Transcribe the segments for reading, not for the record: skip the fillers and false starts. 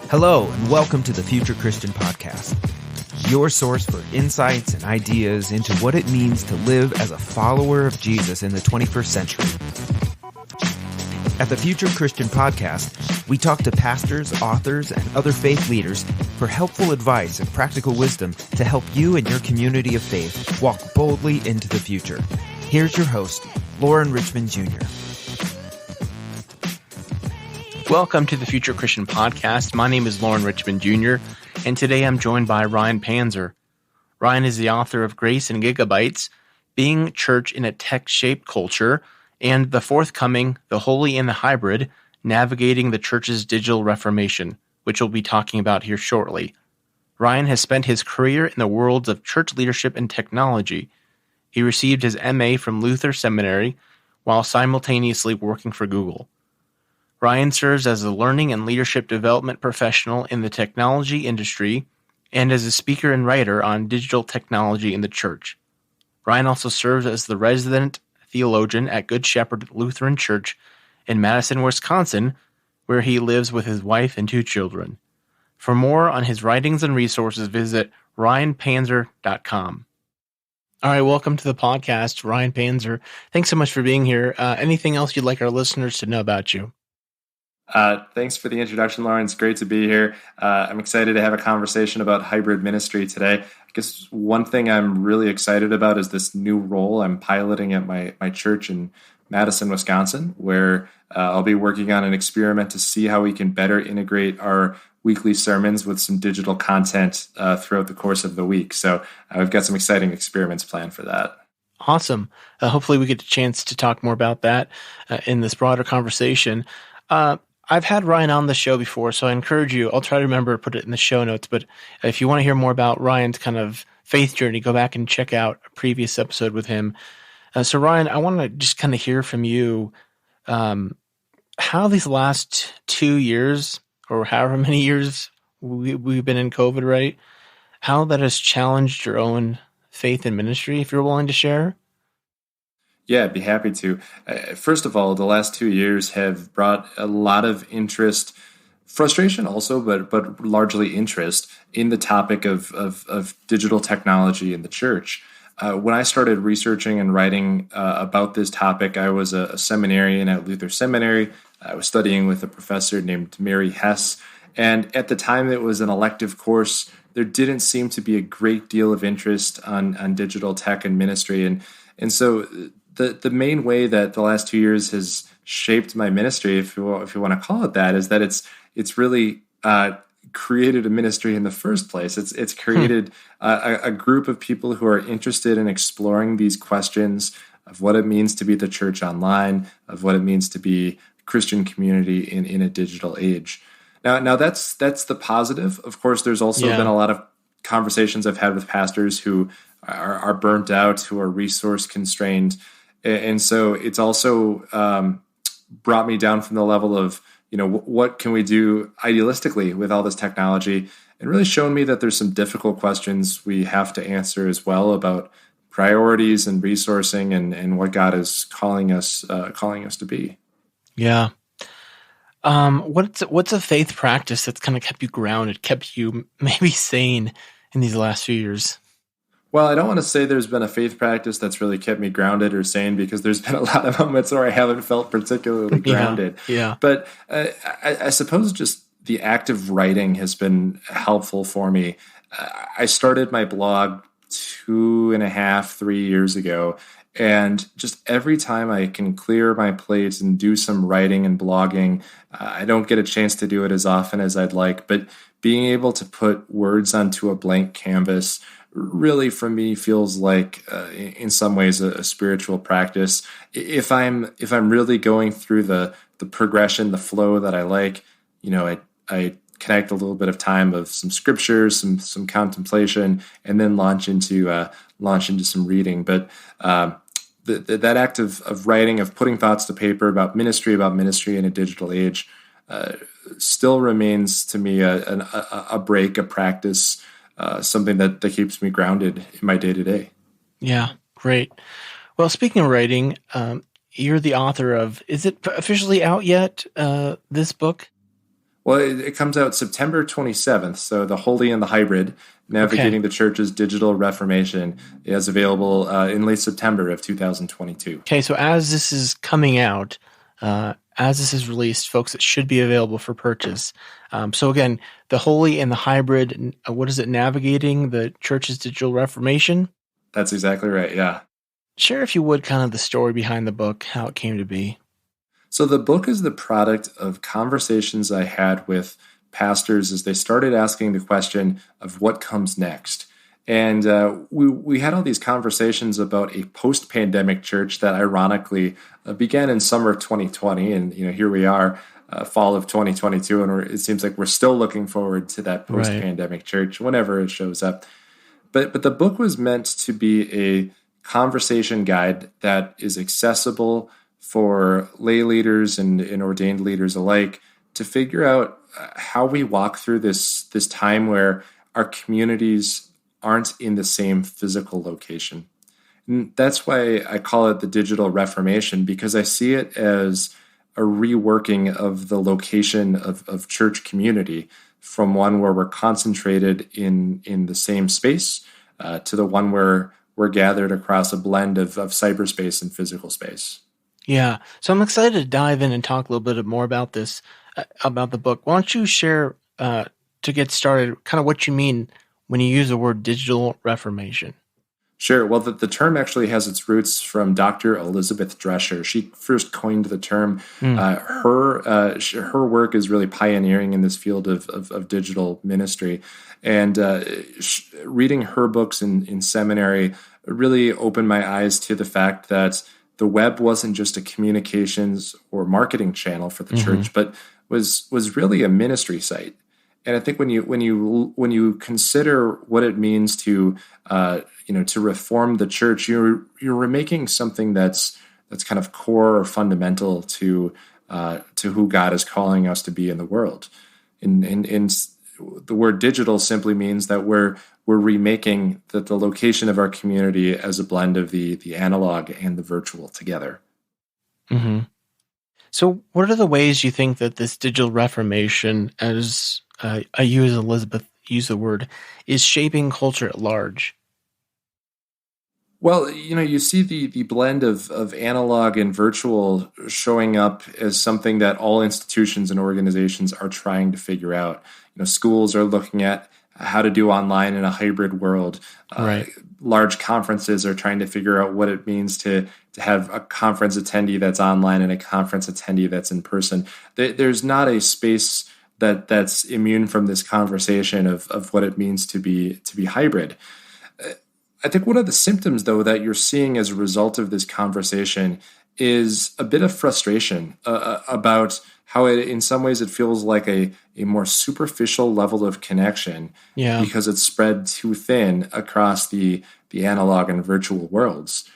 Hello, and welcome to the Future Christian Podcast, your source for insights and ideas into what it means to live as a follower of Jesus in the 21st century. At the Future Christian Podcast, we talk to pastors, authors, and other faith leaders for helpful advice and practical wisdom to help you and your community of faith walk boldly into the future. Here's your host, Lauren Richmond Jr. Welcome to the Future Christian Podcast. My name is Lauren Richmond Jr., and today I'm joined by Ryan Panzer. Ryan is the author of Grace and Gigabytes, Being Church in a Tech-Shaped Culture, and the forthcoming The Holy and the Hybrid, Navigating the Church's Digital Reformation, which we'll be talking about here shortly. Ryan has spent his career in the worlds of church leadership and technology. He received his MA from Luther Seminary while simultaneously working for Google. Ryan serves as a learning and leadership development professional in the technology industry and as a speaker and writer on digital technology in the church. Ryan also serves as the resident theologian at Good Shepherd Lutheran Church in Madison, Wisconsin, where he lives with his wife and 2 children. For more on his writings and resources, visit ryanpanzer.com. All right, welcome to the podcast, Ryan Panzer. Thanks so much for being here. Anything else you'd like our listeners to know about you? Thanks for the introduction, Lauren. It's great to be here. I'm excited to have a conversation about hybrid ministry today. I guess one thing I'm really excited about is this new role I'm piloting at my church in Madison, Wisconsin, where I'll be working on an experiment to see how we can better integrate our weekly sermons with some digital content throughout the course of the week. So we've got some exciting experiments planned for that. Awesome. Hopefully we get a chance to talk more about that in this broader conversation. I've had Ryan on the show before, so I encourage you. I'll try to remember to put it in the show notes, but if you want to hear more about Ryan's kind of faith journey, go back and check out a previous episode with him. So Ryan, I want to just kind of hear from you how these last 2 years, or however many years we've been in COVID, right? How that has challenged your own faith and ministry, if you're willing to share. Yeah, I'd be happy to. First of all, the last 2 years have brought a lot of interest, frustration also, but largely interest in the topic of digital technology in the church. When I started researching and writing about this topic, I was a seminarian at Luther Seminary. I was studying with a professor named Mary Hess, and at the time it was an elective course. There didn't seem to be a great deal of interest on digital tech and ministry, and so the main way that the last 2 years has shaped my ministry, if you want to call it that, is that it's really created a ministry in the first place. It's created a group of people who are interested in exploring these questions of what it means to be the church online, of what it means to be a Christian community in a digital age. Now that's the positive. Of course, there's also been a lot of conversations I've had with pastors who are burnt out, who are resource constrained. And so it's also brought me down from the level of, what can we do idealistically with all this technology, and really shown me that there's some difficult questions we have to answer as well about priorities and resourcing and what God is calling us to be. Yeah. What's a faith practice that's kind of kept you grounded, kept you maybe sane in these last few years? Well, I don't want to say there's been a faith practice that's really kept me grounded or sane, because there's been a lot of moments where I haven't felt particularly grounded. Yeah. But I suppose just the act of writing has been helpful for me. I started my blog 2.5-3 years ago, and just every time I can clear my plate and do some writing and blogging, I don't get a chance to do it as often as I'd like, but being able to put words onto a blank canvas really, for me, feels like in some ways a spiritual practice. If I'm really going through the progression, the flow that I like, I connect a little bit of time of some scriptures, some contemplation, and then launch into some reading. But that act of writing, of putting thoughts to paper about ministry in a digital age, still remains to me a break, a practice. Something that keeps me grounded in my day-to-day. Yeah, great. Well, speaking of writing, you're the author of, is it officially out yet, this book? Well, it comes out September 27th. So the Holy and the Hybrid, Navigating the Church's Digital Reformation, is available in late September of 2022. Okay, so as this is coming out, as this is released, folks, it should be available for purchase. So again, the Holy and the Hybrid, what is it, Navigating the Church's Digital Reformation? That's exactly right, yeah. Share, if you would, kind of the story behind the book, how it came to be. So the book is the product of conversations I had with pastors as they started asking the question of what comes next. And we had all these conversations about a post-pandemic church that ironically began in summer of 2020. And here we are, fall of 2022, and it seems like we're still looking forward to that post-pandemic church whenever it shows up. But the book was meant to be a conversation guide that is accessible for lay leaders and ordained leaders alike to figure out how we walk through this time where our communities aren't in the same physical location. And that's why I call it the digital reformation, because I see it as a reworking of the location of church community from one where we're concentrated in the same space to the one where we're gathered across a blend of cyberspace and physical space. Yeah, so I'm excited to dive in and talk a little bit more about this, about the book. Why don't you share, to get started, kind of what you mean when you use the word digital reformation? Sure. Well, the term actually has its roots from Dr. Elizabeth Drescher. She first coined the term. Her work is really pioneering in this field of digital ministry. And reading her books in seminary really opened my eyes to the fact that the web wasn't just a communications or marketing channel for the church, but was really a ministry site. And I think when you consider what it means to reform the church, you're remaking something that's kind of core or fundamental to who God is calling us to be in the world. And the word digital simply means that we're remaking the location of our community as a blend of the analog and the virtual together. Mm-hmm. So what are the ways you think that this digital reformation, as you as Elizabeth use the word, is shaping culture at large? Well, you see the blend of analog and virtual showing up as something that all institutions and organizations are trying to figure out. Schools are looking at how to do online in a hybrid world. Right. Large conferences are trying to figure out what it means to have a conference attendee that's online and a conference attendee that's in person. There's not a space that's immune from this conversation of what it means to be hybrid. I think one of the symptoms, though, that you're seeing as a result of this conversation is a bit of frustration about how in some ways it feels like a more superficial level of connection because it's spread too thin across the analog and virtual worlds.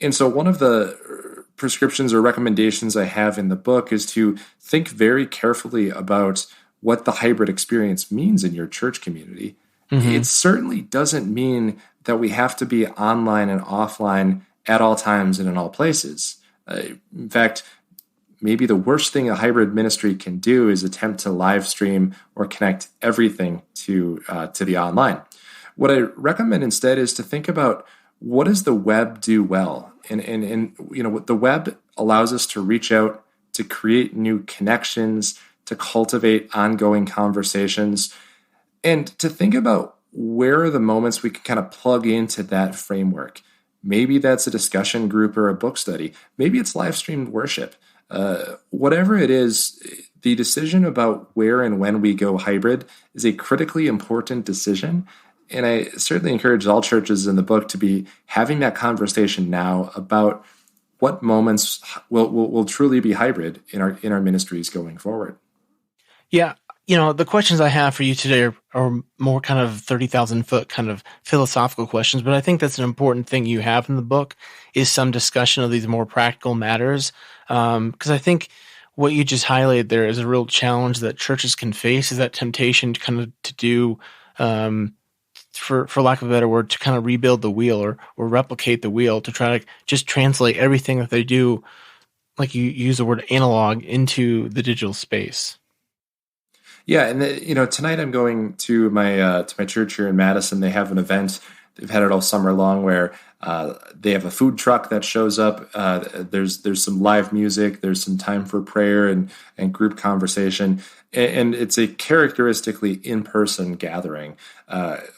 And so one of the prescriptions or recommendations I have in the book is to think very carefully about what the hybrid experience means in your church community. Mm-hmm. It certainly doesn't mean that we have to be online and offline at all times and in all places. In fact, maybe the worst thing a hybrid ministry can do is attempt to live stream or connect everything to the online. What I recommend instead is to think about, what does the web do well? And the web allows us to reach out, to create new connections, to cultivate ongoing conversations, and to think about where are the moments we can kind of plug into that framework. Maybe that's a discussion group or a book study. Maybe it's live streamed worship. Whatever it is, the decision about where and when we go hybrid is a critically important decision. And I certainly encourage all churches in the book to be having that conversation now about what moments will truly be hybrid in our ministries going forward. Yeah. The questions I have for you today are more kind of 30,000-foot kind of philosophical questions, but I think that's an important thing you have in the book is some discussion of these more practical matters. Because I think what you just highlighted there is a real challenge that churches can face, is that temptation to kind of to do, for lack of a better word, to kind of rebuild the wheel or replicate the wheel, to try to just translate everything that they do, like you use the word analog, into the digital space. Yeah, and tonight I'm going to my church here in Madison. They have an event. They've had it all summer long where they have a food truck that shows up. There's some live music. There's some time for prayer and group conversation, and it's a characteristically in-person gathering.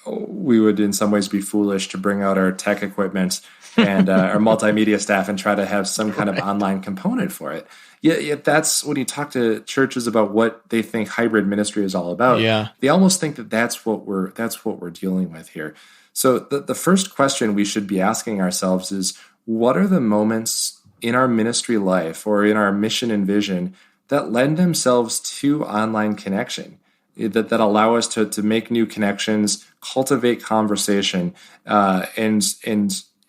We would in some ways be foolish to bring out our tech equipment and our multimedia staff and try to have some kind of online component for it. Yeah, that's when you talk to churches about what they think hybrid ministry is all about. Yeah. They almost think that that's what we're dealing with here. So the first question we should be asking ourselves is, what are the moments in our ministry life or in our mission and vision that lend themselves to online connection, that allow us to make new connections, cultivate conversation, and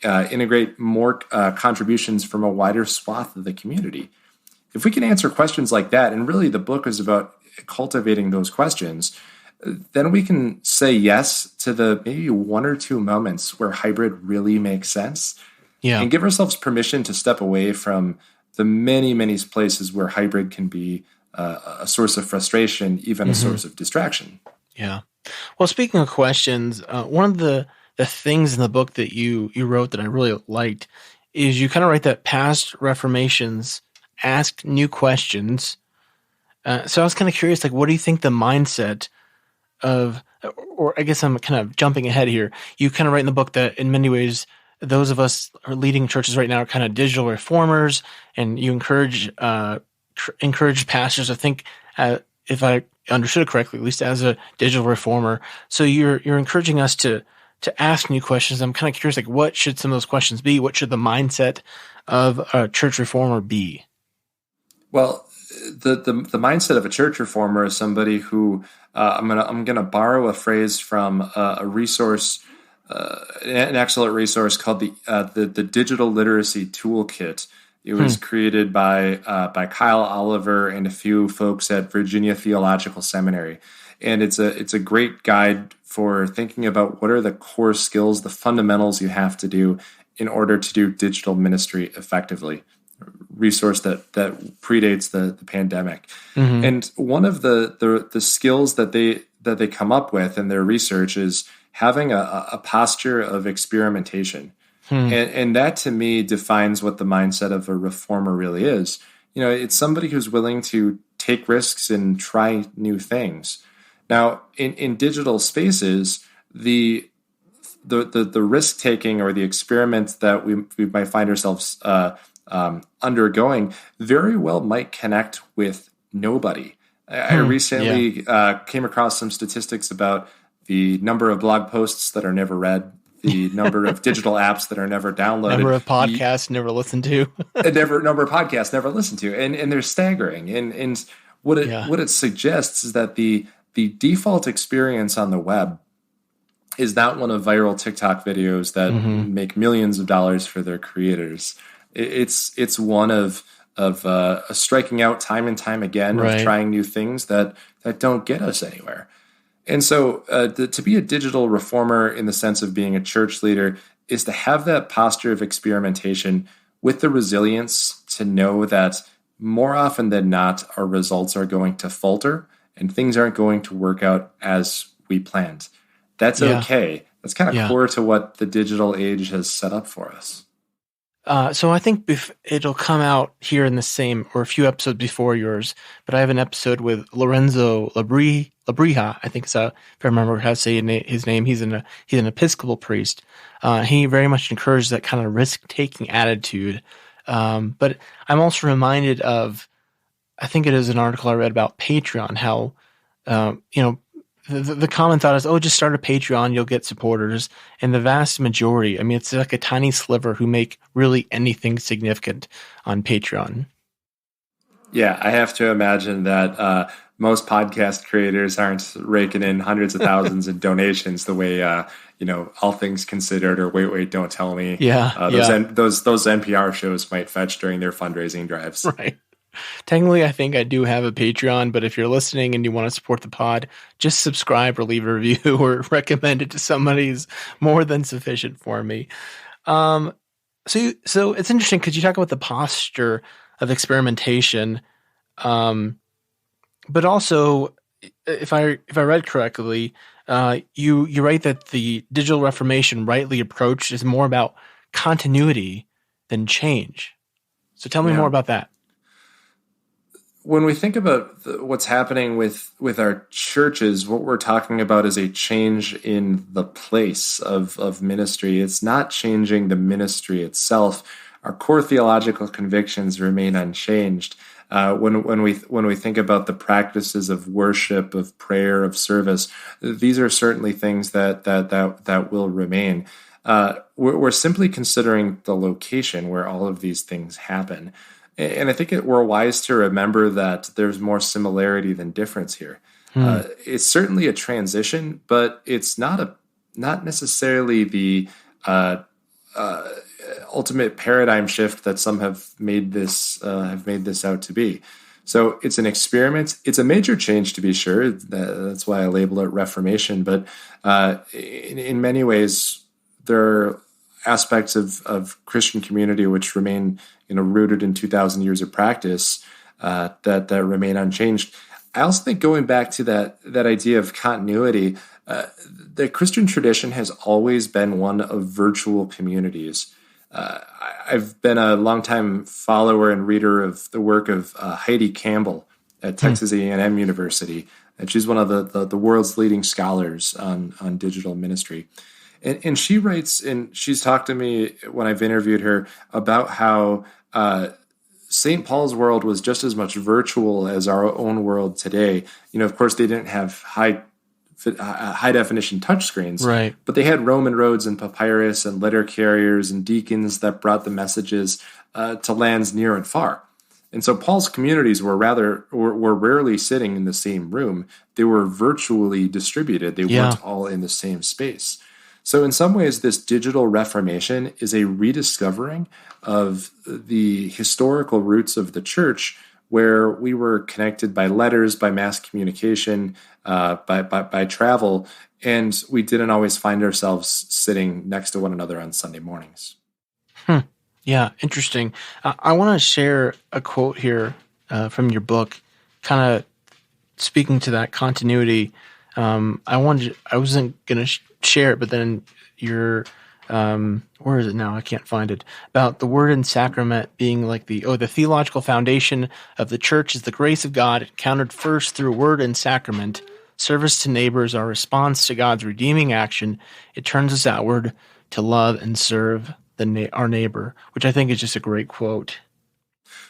integrate more contributions from a wider swath of the community? If we can answer questions like that, and really the book is about cultivating those questions, then we can say yes to the maybe one or two moments where hybrid really makes sense, and give ourselves permission to step away from the many, many places where hybrid can be a source of frustration, even a source of distraction. Yeah. Well, speaking of questions, one of the things in the book that you wrote that I really liked is you kind of write that past reformations asked new questions. So I was kind of curious, like, what do you think the mindset of, or I guess I'm kind of jumping ahead here. You kind of write in the book that in many ways, those of us who are leading churches right now are kind of digital reformers, and you encourage pastors, I think, if I understood it correctly, at least as a digital reformer. So you're encouraging us to ask new questions. I'm kind of curious, like, what should some of those questions be? What should the mindset of a church reformer be? Well, the mindset of a church reformer is somebody who I'm gonna borrow a phrase from a resource, an excellent resource called the Digital Literacy Toolkit. It was created by Kyle Oliver and a few folks at Virginia Theological Seminary, and it's a great guide for thinking about what are the core skills, the fundamentals you have to do in order to do digital ministry effectively. Resource that predates the pandemic. And one of the skills that they come up with in their research is having a posture of experimentation. And that to me defines what the mindset of a reformer really is. It's somebody who's willing to take risks and try new things. Now, in digital spaces, the risk taking or the experiment that we might find ourselves undergoing very well might connect with nobody. I recently came across some statistics about the number of blog posts that are never read, the number of digital apps that are never downloaded, number of podcasts never listened to, number of podcasts never listened to, and they're staggering. And what it suggests is that the default experience on the web is not one of viral TikTok videos that make millions of dollars for their creators. It's one of striking out time and time again, of trying new things that don't get us anywhere. And so to be a digital reformer in the sense of being a church leader is to have that posture of experimentation with the resilience to know that more often than not, our results are going to falter and things aren't going to work out as we planned. That's okay. That's kind of core to what the digital age has set up for us. So I think it'll come out here in the same, or a few episodes before yours, but I have an episode with Lorenzo Labrija, I think so, if I remember how to say his name. He's an Episcopal priest. He very much encouraged that kind of risk-taking attitude. But I'm also reminded of, I think it is an article I read about Patreon, how, the common thought is, just start a Patreon, you'll get supporters. And the vast majority, it's like a tiny sliver who make really anything significant on Patreon. Yeah, I have to imagine that most podcast creators aren't raking in hundreds of thousands in donations the way, All Things Considered or Wait, Don't Tell Me. Those NPR shows might fetch during their fundraising drives. Right. Technically, I think I do have a Patreon, but if you're listening and you want to support the pod, just subscribe or leave a review or recommend it to somebody who's more than sufficient for me. So it's interesting because you talk about the posture of experimentation, but also if I read correctly, you write that the digital Reformation, rightly approached, is more about continuity than change. So tell me more about that. When we think about what's happening with our churches, what we're talking about is a change in the place of ministry. It's not changing the ministry itself. Our core theological convictions remain unchanged. When we think about the practices of worship, of prayer, of service, these are certainly things that will remain. We're simply considering the location where all of these things happen. And I think we're wise to remember that there's more similarity than difference here. It's certainly a transition, but it's not necessarily the ultimate paradigm shift that some have made this out to be. So it's an experiment. It's a major change, to be sure. That's why I label it Reformation. But in many ways, there are aspects of Christian community which remain, rooted in 2,000 years of practice that remain unchanged. I also think, going back to that idea of continuity, the Christian tradition has always been one of virtual communities. I've been a longtime follower and reader of the work of Heidi Campbell at Texas A&M University, and she's one of the world's leading scholars on digital ministry. And she writes, and she's talked to me when I've interviewed her about how St. Paul's world was just as much virtual as our own world today. Of course, they didn't have high definition touchscreens, right? But they had Roman roads and papyrus and letter carriers and deacons that brought the messages to lands near and far. And so Paul's communities were rarely sitting in the same room. They were virtually distributed. They weren't all in the same space. So in some ways, this digital Reformation is a rediscovering of the historical roots of the church, where we were connected by letters, by mass communication, by travel, and we didn't always find ourselves sitting next to one another on Sunday mornings. Yeah, interesting. I want to share a quote here from your book, kind of speaking to that continuity. I wasn't going to share it, but then your where is it now? I can't find it. About the word and sacrament being like the theological foundation of the church is the grace of God encountered first through word and sacrament. Service to neighbors, our response to God's redeeming action. It turns us outward to love and serve our neighbor, which I think is just a great quote.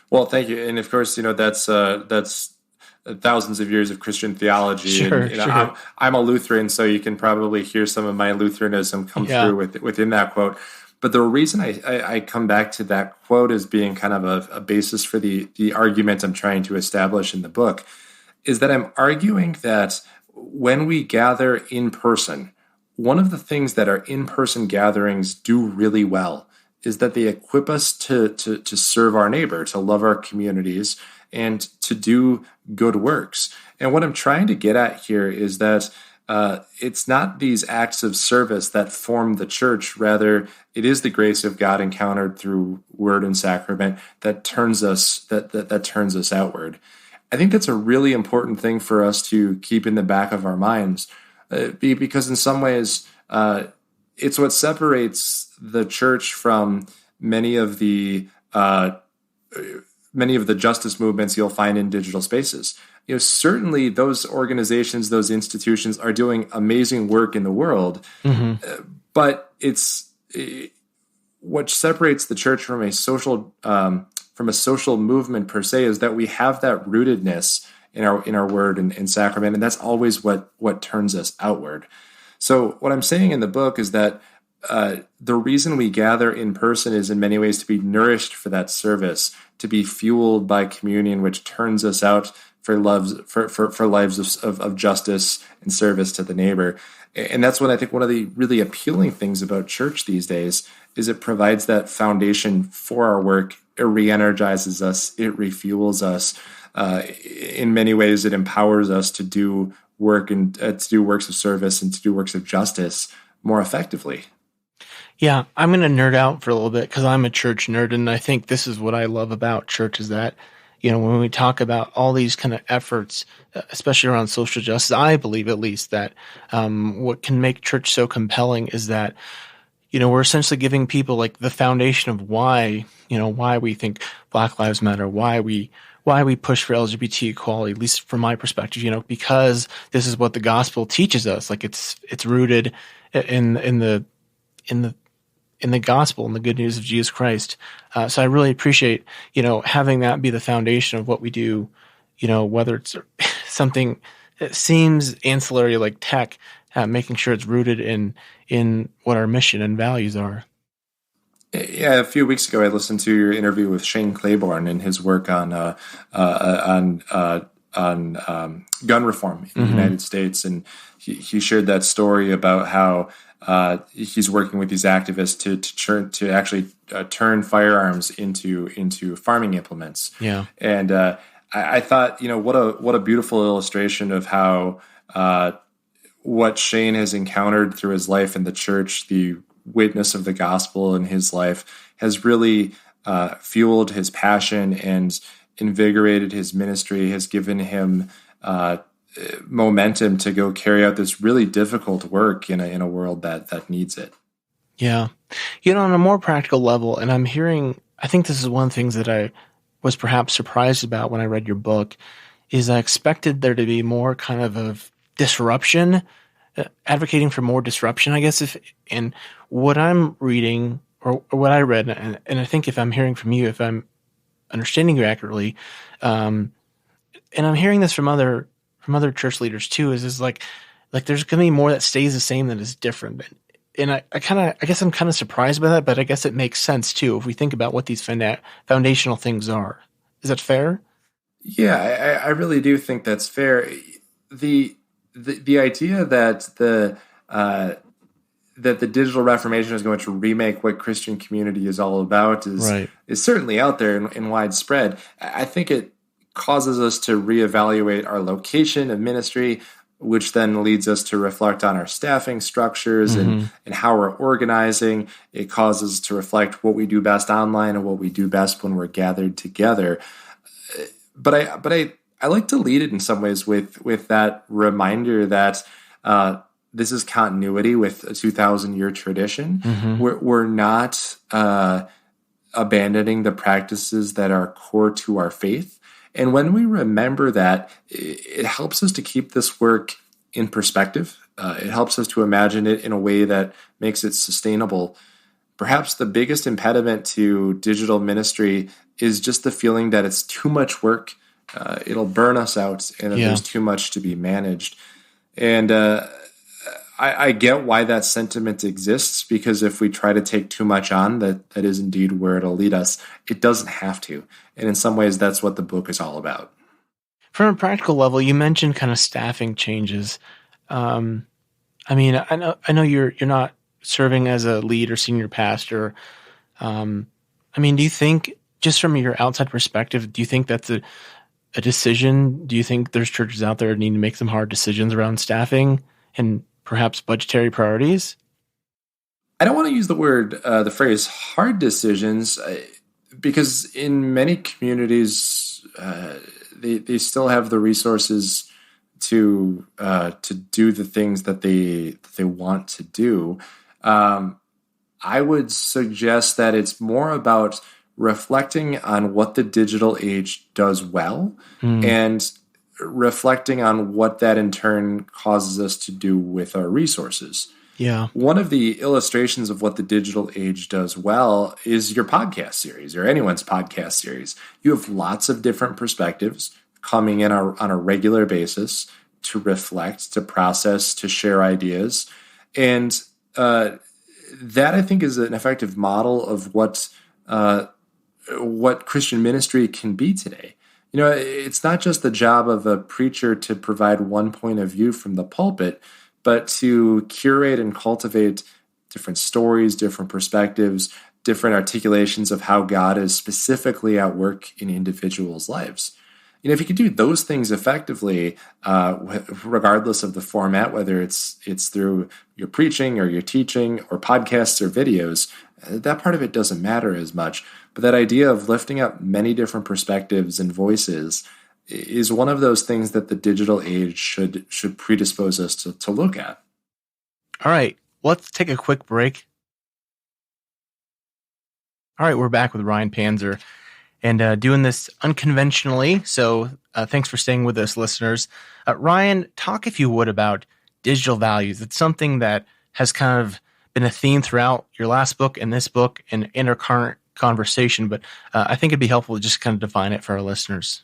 Well, thank you. And of course, that's thousands of years of Christian theology. Sure, and, I'm a Lutheran, so you can probably hear some of my Lutheranism come through within that quote. But the reason I come back to that quote as being kind of a basis for the argument I'm trying to establish in the book is that I'm arguing that when we gather in person, one of the things that our in-person gatherings do really well is that they equip us to serve our neighbor, to love our communities, and to do good works. And what I'm trying to get at here is that it's not these acts of service that form the church. Rather, it is the grace of God encountered through word and sacrament that turns us that turns us outward. I think that's a really important thing for us to keep in the back of our minds, because in some ways, it's what separates the church from many of the justice movements you'll find in digital spaces. Certainly those organizations, those institutions are doing amazing work in the world, but it's what separates the church from a social movement per se is that we have that rootedness in our word and sacrament, and that's always what turns us outward. So what I'm saying in the book is that the reason we gather in person is in many ways to be nourished for that service, to be fueled by communion, which turns us out for lives of justice and service to the neighbor. And that's what I think one of the really appealing things about church these days is it provides that foundation for our work. It re-energizes us. It refuels us. In many ways, it empowers us to do work and to do works of service and to do works of justice more effectively. Yeah, I'm going to nerd out for a little bit because I'm a church nerd, and I think this is what I love about church is that when we talk about all these kind of efforts, especially around social justice, I believe at least that what can make church so compelling is that, we're essentially giving people like the foundation of why we think Black Lives Matter, why we push for LGBT equality, at least from my perspective, because this is what the gospel teaches us. Like it's rooted in the gospel and the good news of Jesus Christ. So I really appreciate, having that be the foundation of what we do, whether it's something that seems ancillary like tech, making sure it's rooted in what our mission and values are. Yeah, a few weeks ago, I listened to your interview with Shane Claiborne and his work on gun reform in the United States, and he shared that story about how he's working with these activists to actually turn firearms into farming implements. Yeah, and I thought, what a beautiful illustration of how what Shane has encountered through his life in the church, the witness of the gospel in his life, has really fueled his passion and invigorated his ministry, has given him momentum to go carry out this really difficult work in a world that needs it. Yeah. On a more practical level, and I think this is one of the things that I was perhaps surprised about when I read your book, is I expected there to be more kind of disruption, advocating for more disruption, I guess. And what I'm reading or what I read, and I think if I'm hearing from you, if I'm understanding you accurately, and I'm hearing this from other church leaders too, is like there's going to be more that stays the same than is different. And I guess I'm kind of surprised by that, but I guess it makes sense too if we think about what these foundational things are. Is that fair? Yeah, I really do think that's fair. The idea that the digital Reformation is going to remake what Christian community is all about is certainly out there and widespread. I think it causes us to reevaluate our location of ministry, which then leads us to reflect on our staffing structures and how we're organizing. It causes us to reflect what we do best online and what we do best when we're gathered together. But I like to lead it in some ways with that reminder that this is continuity with a 2,000-year tradition. We're not abandoning the practices that are core to our faith. And when we remember that, it helps us to keep this work in perspective. It helps us to imagine it in a way that makes it sustainable. Perhaps the biggest impediment to digital ministry is just the feeling that it's too much work. It'll burn us out, and there's too much to be managed. And I get why that sentiment exists, because if we try to take too much on, that is indeed where it'll lead us. It doesn't have to. And in some ways, that's what the book is all about. From a practical level, you mentioned kind of staffing changes. I know you're not serving as a lead or senior pastor. Do you think, just from your outside perspective, do you think that's a decision? Do you think there's churches out there that need to make some hard decisions around staffing and perhaps budgetary priorities? I don't want to use the phrase hard decisions, because in many communities, they still have the resources to do the things that they want to do. I would suggest that it's more about reflecting on what the digital age does well and reflecting on what that in turn causes us to do with our resources. Yeah. One of the illustrations of what the digital age does well is your podcast series, or anyone's podcast series. You have lots of different perspectives coming in on a regular basis to reflect, to process, to share ideas. And that, I think, is an effective model of what Christian ministry can be today. It's not just the job of a preacher to provide one point of view from the pulpit, but to curate and cultivate different stories, different perspectives, different articulations of how God is specifically at work in individuals' lives. If you can do those things effectively, regardless of the format, whether it's through your preaching or your teaching or podcasts or videos, that part of it doesn't matter as much. But that idea of lifting up many different perspectives and voices is one of those things that the digital age should predispose us to look at. All right, let's take a quick break. All right, we're back with Ryan Panzer and doing this unconventionally. So thanks for staying with us, listeners. Ryan, talk, if you would, about digital values. It's something that has kind of been a theme throughout your last book and this book and in our current conversation, but I think it'd be helpful to just kind of define it for our listeners.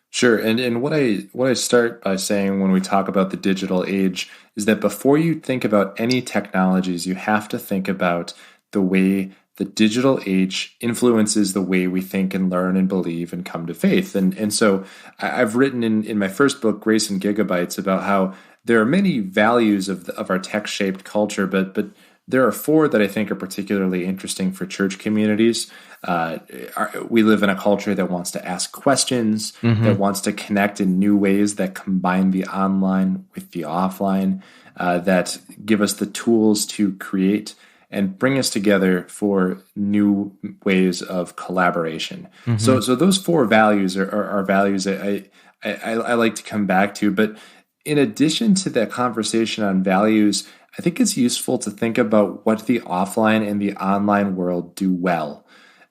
Sure. And what I start by saying when we talk about the digital age is that before you think about any technologies, you have to think about the way the digital age influences the way we think and learn and believe and come to faith. And so I've written in my first book, Grace in Gigabytes, about how there are many values of our tech-shaped culture, but there are four that I think are particularly interesting for church communities. We live in a culture that wants to ask questions, that wants to connect in new ways that combine the online with the offline, that give us the tools to create and bring us together for new ways of collaboration. So those four values are values that I like to come back to. But in addition to that conversation on values, I think it's useful to think about what the offline and the online world do well.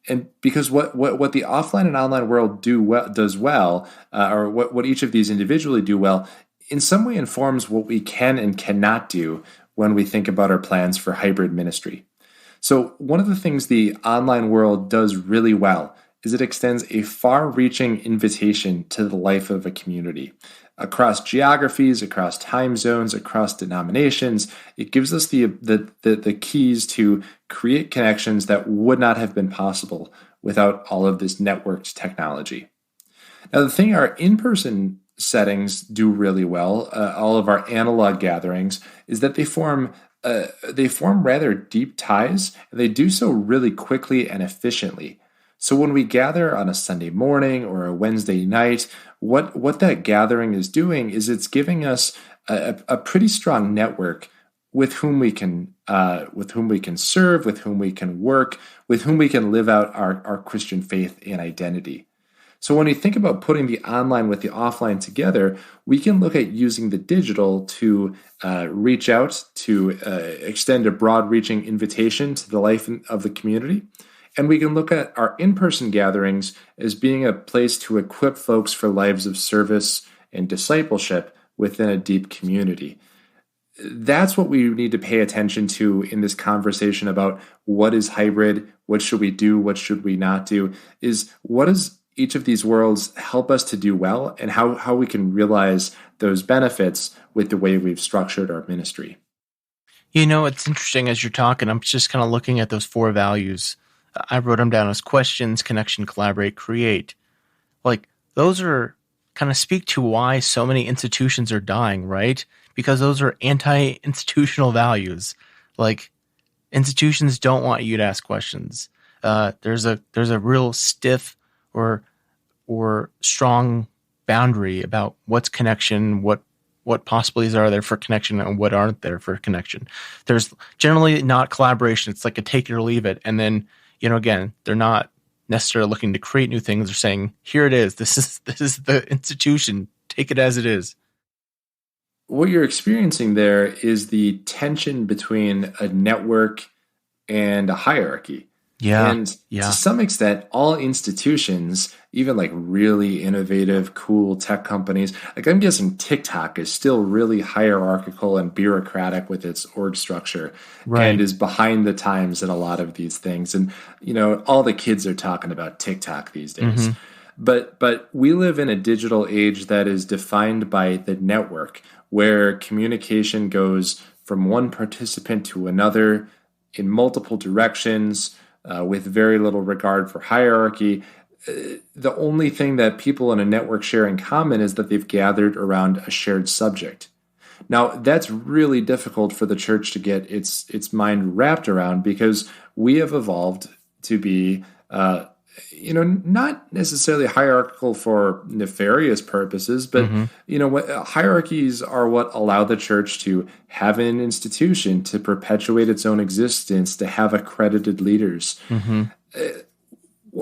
And because what the offline and online world does well, or what each of these individually do well, in some way informs what we can and cannot do when we think about our plans for hybrid ministry. So one of the things the online world does really well is it extends a far-reaching invitation to the life of a community. Across geographies, across time zones, across denominations, it gives us the keys to create connections that would not have been possible without all of this networked technology. Now, the thing our in-person settings do really well, all of our analog gatherings, is that they form rather deep ties, and they do so really quickly and efficiently. So when we gather on a Sunday morning or a Wednesday night, what that gathering is doing is it's giving us a pretty strong network with whom we can serve, with whom we can work, with whom we can live out our Christian faith and identity. So when we think about putting the online with the offline together, we can look at using the digital to reach out, to extend a broad-reaching invitation to the life of the community. And we can look at our in-person gatherings as being a place to equip folks for lives of service and discipleship within a deep community. That's what we need to pay attention to in this conversation about what is hybrid, what should we do, what should we not do, is what does each of these worlds help us to do well, and how we can realize those benefits with the way we've structured our ministry. You know, it's interesting as you're talking, I'm just kind of looking at those four values. I wrote them down as questions, connection, collaborate, create. Like, those are kind of speak to why so many institutions are dying, right? Because those are anti-institutional values. Like, institutions don't want you to ask questions. There's a real stiff or strong boundary about what's connection, what possibilities are there for connection and what aren't there for connection. There's generally not collaboration. It's like a take it or leave it. And then, you know, again, they're not necessarily looking to create new things. They're saying, here it is. This is the institution. Take it as it is. What you're experiencing there is the tension between a network and a hierarchy. Yeah. And to some extent, all institutions, even like really innovative, cool tech companies, like I'm guessing TikTok is still really hierarchical and bureaucratic with its org structure, right, and is behind the times in a lot of these things. And, you know, all the kids are talking about TikTok these days. But we live in a digital age that is defined by the network, where communication goes from one participant to another in multiple directions, with very little regard for hierarchy. The only thing that people in a network share in common is that they've gathered around a shared subject. Now, that's really difficult for the church to get its mind wrapped around, because we have evolved to be not necessarily hierarchical for nefarious purposes, but hierarchies are what allow the church to have an institution, to perpetuate its own existence, to have accredited leaders.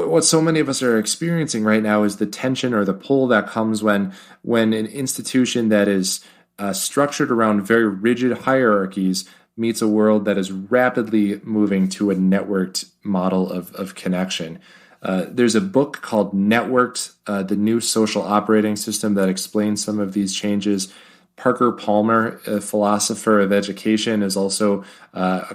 what so many of us are experiencing right now is the tension or the pull that comes when an institution that is structured around very rigid hierarchies meets a world that is rapidly moving to a networked model of connection. There's a book called Networked, the New Social Operating System, that explains some of these changes. Parker Palmer, a philosopher of education, is also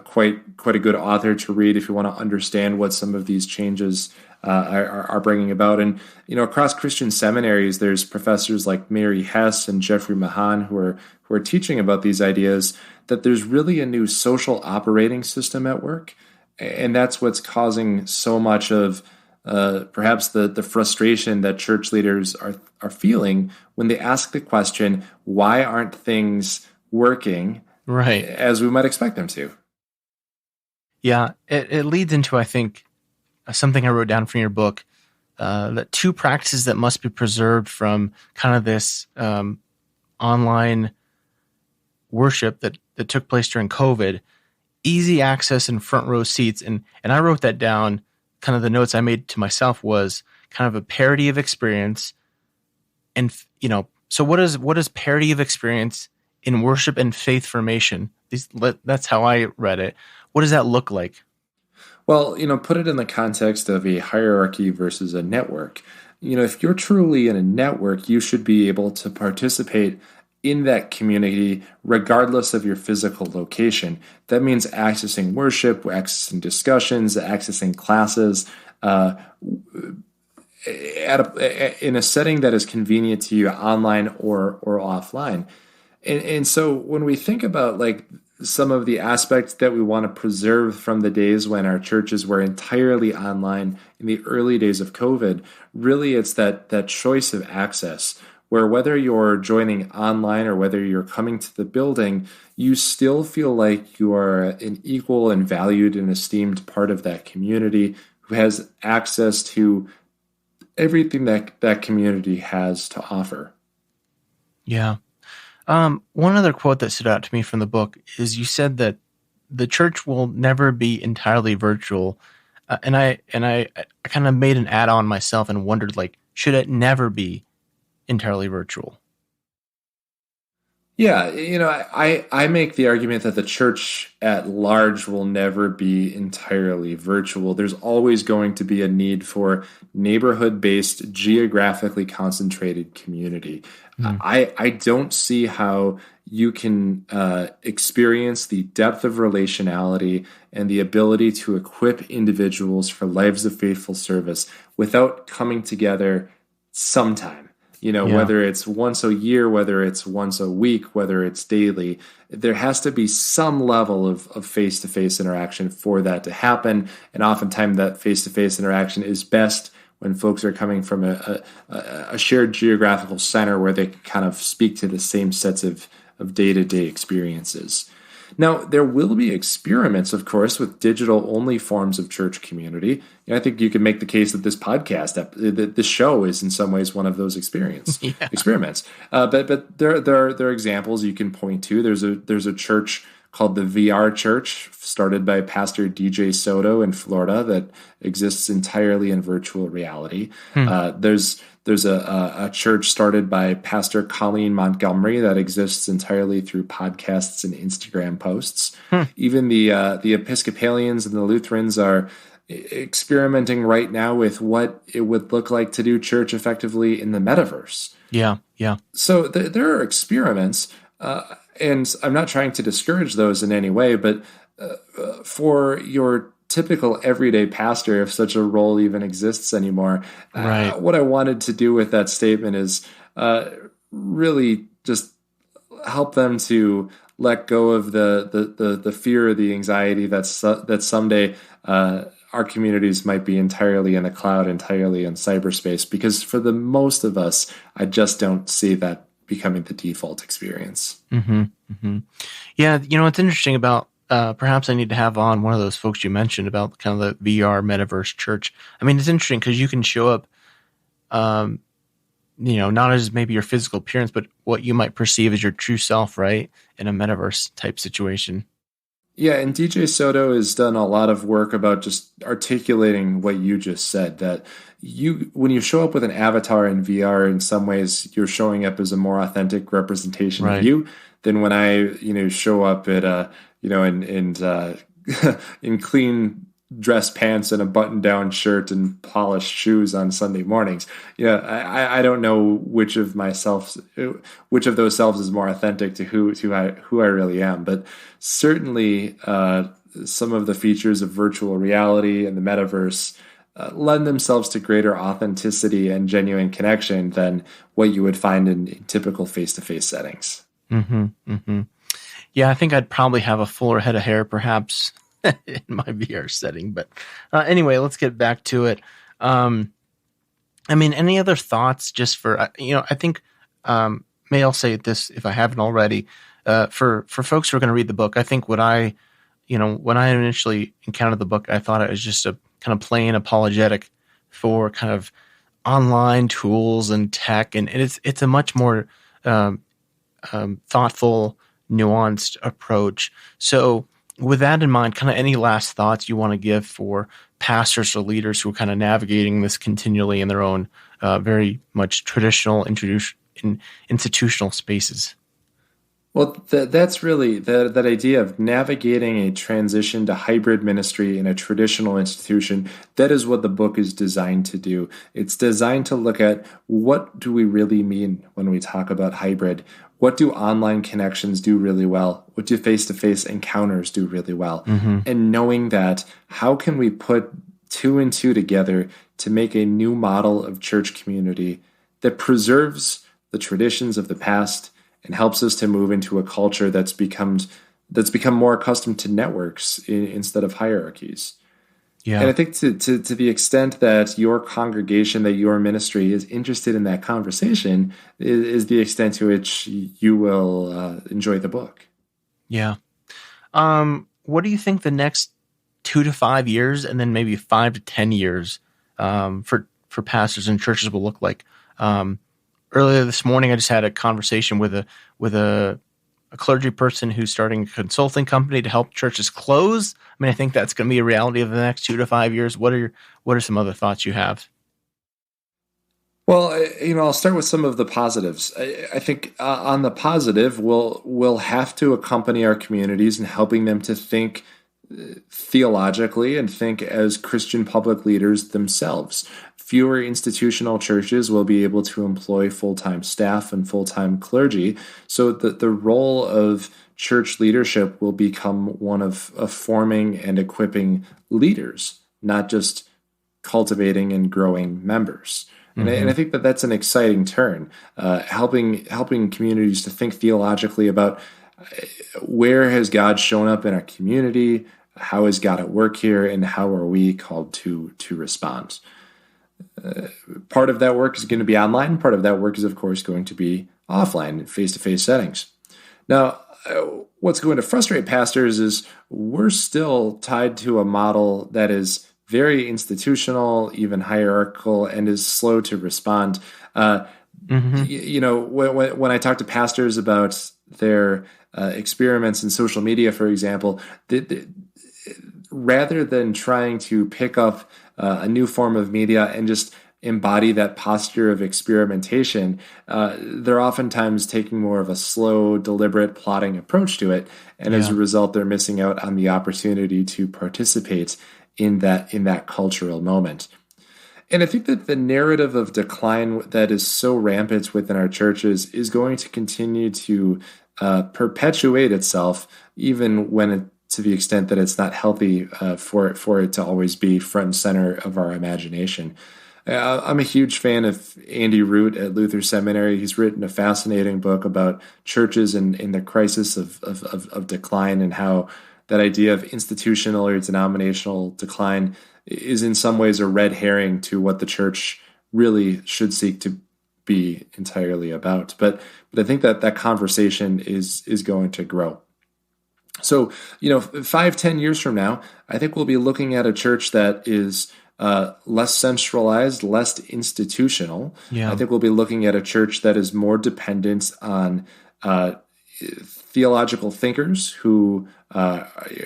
quite a good author to read if you want to understand what some of these changes are bringing about. And across Christian seminaries, there's professors like Mary Hess and Jeffrey Mahan who are teaching about these ideas, that there's really a new social operating system at work, and that's what's causing so much of perhaps the frustration that church leaders are feeling when they ask the question, why aren't things working right as we might expect them to? Yeah, it leads into, I think, something I wrote down from your book, that two practices that must be preserved from kind of this online worship that took place during COVID: easy access and front row seats. And I wrote that down. Kind of the notes I made to myself was kind of a parody of experience. And, so what is parody of experience in worship and faith formation? That's how I read it. What does that look like? Well, put it in the context of a hierarchy versus a network. If you're truly in a network, you should be able to participate in that community regardless of your physical location. That means accessing worship, accessing discussions, accessing classes in a setting that is convenient to you, online or offline. And so when we think about like some of the aspects that we want to preserve from the days when our churches were entirely online in the early days of COVID, really it's that choice of access, where whether you're joining online or whether you're coming to the building, you still feel like you are an equal and valued and esteemed part of that community who has access to everything that community has to offer. Yeah. One other quote that stood out to me from the book is you said that the church will never be entirely virtual. And I kind of made an add-on myself and wondered, like, should it never be entirely virtual? Yeah, I make the argument that the church at large will never be entirely virtual. There's always going to be a need for neighborhood-based, geographically concentrated community. I don't see how you can experience the depth of relationality and the ability to equip individuals for lives of faithful service without coming together sometime. Whether it's once a year, whether it's once a week, whether it's daily, there has to be some level of face-to-face interaction for that to happen. And oftentimes that face-to-face interaction is best when folks are coming from a shared geographical center where they can kind of speak to the same sets of day-to-day experiences. Now, there will be experiments, of course, with digital-only forms of church community. I think you can make the case that this podcast, that this show, is in some ways one of those experiments. But there are examples you can point to. There's a church called the VR Church, started by Pastor DJ Soto in Florida, that exists entirely in virtual reality. There's a church started by Pastor Colleen Montgomery that exists entirely through podcasts and Instagram posts. Even the Episcopalians and the Lutherans are experimenting right now with what it would look like to do church effectively in the metaverse. Yeah. So there are experiments, and I'm not trying to discourage those in any way, but for your typical everyday pastor, if such a role even exists anymore, what I wanted to do with that statement is really just help them to let go of the fear or the anxiety that someday our communities might be entirely in the cloud, entirely in cyberspace, because for the most of us, I just don't see that becoming the default experience. Yeah, what's interesting about perhaps I need to have on one of those folks you mentioned about kind of the VR Metaverse Church. I mean, it's interesting because you can show up, not as maybe your physical appearance, but what you might perceive as your true self, right, in a metaverse type situation. Yeah, and DJ Soto has done a lot of work about just articulating what you just said, that when you show up with an avatar in VR, in some ways you're showing up as a more authentic representation of Right. you than when I, show up at in clean dress pants and a button-down shirt and polished shoes on Sunday mornings. I don't know which of those selves is more authentic to who I really am, but certainly some of the features of virtual reality and the metaverse lend themselves to greater authenticity and genuine connection than what you would find in typical face-to-face settings. Mm-hmm, mm-hmm. Yeah, I think I'd probably have a fuller head of hair, perhaps, in my VR setting. But anyway, let's get back to it. Any other thoughts just for, I think, may I'll say this if I haven't already, for folks who are going to read the book, I think when I initially encountered the book, I thought it was just a kind of plain apologetic for kind of online tools and tech. And it's a much more thoughtful, nuanced approach. So with that in mind, kind of any last thoughts you want to give for pastors or leaders who are kind of navigating this continually in their own very much traditional institutional spaces? Well, that's really that idea of navigating a transition to hybrid ministry in a traditional institution. That is what the book is designed to do. It's designed to look at what do we really mean when we talk about hybrid. What do online connections do really well? What do face-to-face encounters do really well? Mm-hmm. And knowing that, how can we put two and two together to make a new model of church community that preserves the traditions of the past and helps us to move into a culture that's become more accustomed to networks instead of hierarchies. Yeah. And I think to the extent that your congregation, that your ministry is interested in that conversation, is the extent to which you will enjoy the book. Yeah. What do you think the next 2 to 5 years, and then maybe 5 to 10 years for pastors and churches will look like? Earlier this morning, I just had a conversation with a clergy person who's starting a consulting company to help churches close. I think that's going to be a reality of the next 2 to 5 years. What are some other thoughts you have? Well, I'll start with some of the positives. I think on the positive, we'll have to accompany our communities in helping them to think theologically and think as Christian public leaders themselves. Fewer institutional churches will be able to employ full-time staff and full-time clergy, so that the role of church leadership will become one of forming and equipping leaders, not just cultivating and growing members. And, Mm-hmm. and I think that that's an exciting turn, helping communities to think theologically about where has God shown up in our community, how is God at work here, and how are we called to respond. Part of that work is going to be online. Part of that work is, of course, going to be offline in face-to-face settings. Now, what's going to frustrate pastors is we're still tied to a model that is very institutional, even hierarchical, and is slow to respond. Mm-hmm. When I talk to pastors about their experiments in social media, for example, rather than trying to pick up a new form of media and just embody that posture of experimentation, they're oftentimes taking more of a slow, deliberate, plotting approach to it. And as a result, they're missing out on the opportunity to participate in that cultural moment. And I think that the narrative of decline that is so rampant within our churches is going to continue to perpetuate itself, even when to the extent that it's not healthy for it to always be front and center of our imagination. I'm a huge fan of Andy Root at Luther Seminary. He's written a fascinating book about churches and the crisis of decline, and how that idea of institutional or denominational decline is in some ways a red herring to what the church really should seek to be entirely about. But I think that conversation is going to grow. So, 5-10 years from now, I think we'll be looking at a church that is less centralized, less institutional. Yeah. I think we'll be looking at a church that is more dependent on theological thinkers who,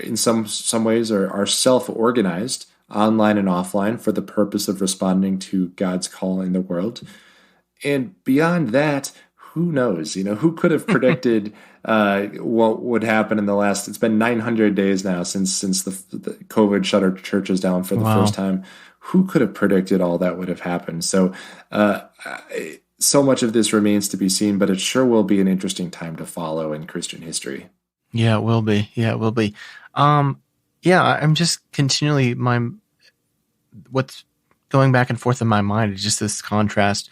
in some ways, are self-organized online and offline for the purpose of responding to God's call in the world. And beyond that, who knows? Who could have predicted what would happen in the last? It's been 900 days now since the COVID shut our churches down for the first time. Who could have predicted all that would have happened? So, so much of this remains to be seen, but it sure will be an interesting time to follow in Christian history. Yeah, it will be. I'm just continually what's going back and forth in my mind is just this contrast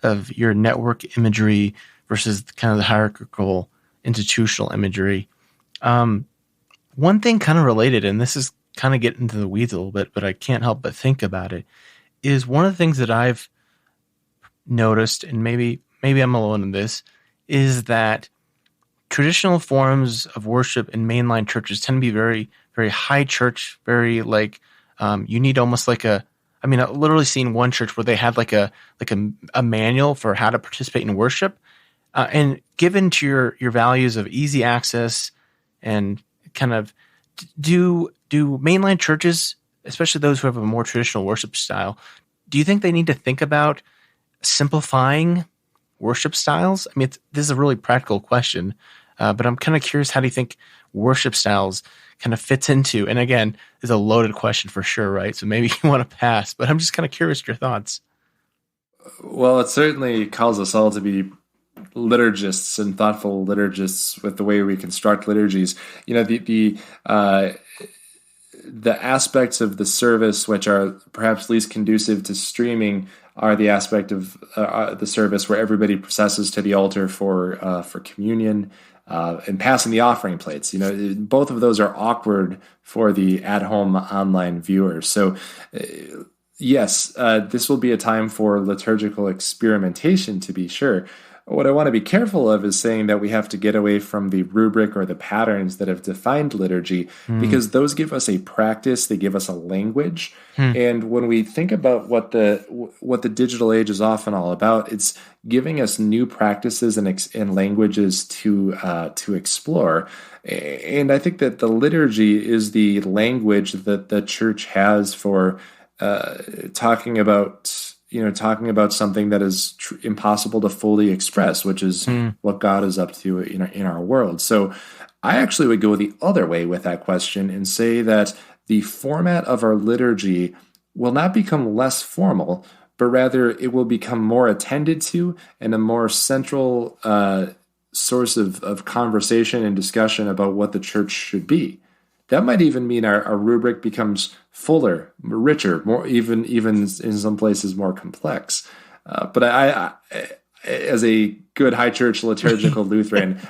of your network imagery versus kind of the hierarchical institutional imagery. One thing kind of related, and this is kind of getting into the weeds a little bit, but I can't help but think about it, is one of the things that I've noticed, and maybe I'm alone in this, is that traditional forms of worship in mainline churches tend to be very, very high church, very you need almost I've literally seen one church where they had a manual for how to participate in worship, and given to your values of easy access and kind of do mainline churches, especially those who have a more traditional worship style, do you think they need to think about simplifying worship styles? I mean, this is a really practical question, but I'm kind of curious, how do you think worship styles kind of fits into, and again, is a loaded question for sure, right? So maybe you want to pass, but I'm just kind of curious your thoughts. Well, it certainly calls us all to be liturgists and thoughtful liturgists with the way we construct liturgies. The aspects of the service which are perhaps least conducive to streaming are the aspect of the service where everybody processes to the altar for communion and passing the offering plates. Both of those are awkward for the at-home online viewers. So, yes, this will be a time for liturgical experimentation, to be sure. What I want to be careful of is saying that we have to get away from the rubric or the patterns that have defined liturgy, because those give us a practice, they give us a language. And when we think about what the digital age is often all about, it's giving us new practices and languages to explore. And I think that the liturgy is the language that the church has for talking about something that is impossible to fully express, which is what God is up to in our world. So I actually would go the other way with that question and say that the format of our liturgy will not become less formal, but rather it will become more attended to and a more central source of conversation and discussion about what the church should be. That might even mean our rubric becomes fuller, richer, more even in some places more complex. But I, as a good high church liturgical Lutheran,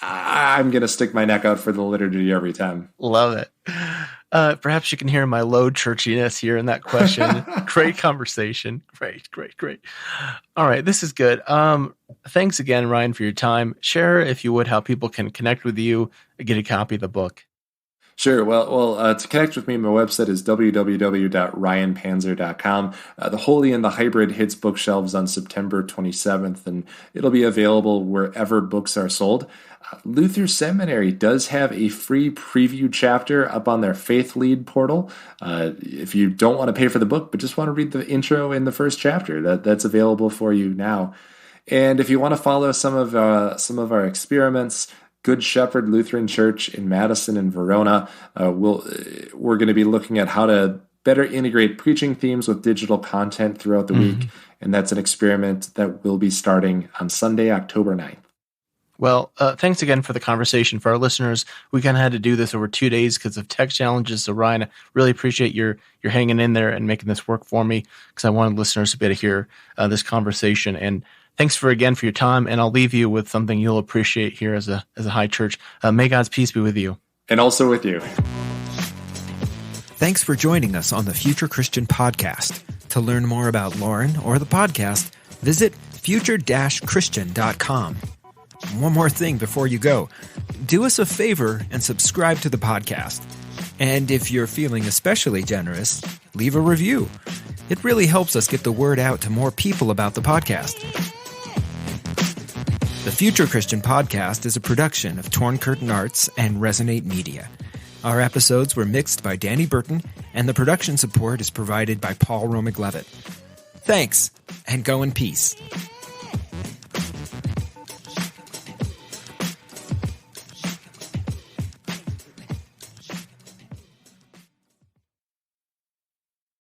I'm going to stick my neck out for the liturgy every time. Love it. Perhaps you can hear my low churchiness here in that question. Great conversation. Great. All right, this is good. Thanks again, Ryan, for your time. Share, if you would, how people can connect with you, get a copy of the book. Sure. Well, to connect with me, my website is www.ryanpanzer.com. The Holy and the Hybrid hits bookshelves on September 27th, and it'll be available wherever books are sold. Luther Seminary does have a free preview chapter up on their Faith Lead portal. If you don't want to pay for the book, but just want to read the intro in the first chapter, that's available for you now. And if you want to follow some of our experiments, Good Shepherd Lutheran Church in Madison and Verona, we're going to be looking at how to better integrate preaching themes with digital content throughout the week, and that's an experiment that will be starting on Sunday, October 9th. Well, thanks again for the conversation. For our listeners, we kind of had to do this over 2 days because of tech challenges. So, Ryan, I really appreciate your hanging in there and making this work for me, because I wanted listeners to be able to hear this conversation. And thanks for your time. And I'll leave you with something you'll appreciate here as a high church. May God's peace be with you. And also with you. Thanks for joining us on the Future Christian Podcast. To learn more about Lauren or the podcast, visit future-christian.com. One more thing before you go. Do us a favor and subscribe to the podcast. And if you're feeling especially generous, leave a review. It really helps us get the word out to more people about the podcast. The Future Christian Podcast is a production of Torn Curtain Arts and Resonate Media. Our episodes were mixed by Danny Burton, and the production support is provided by Paul Romig-Levitt. Thanks, and go in peace.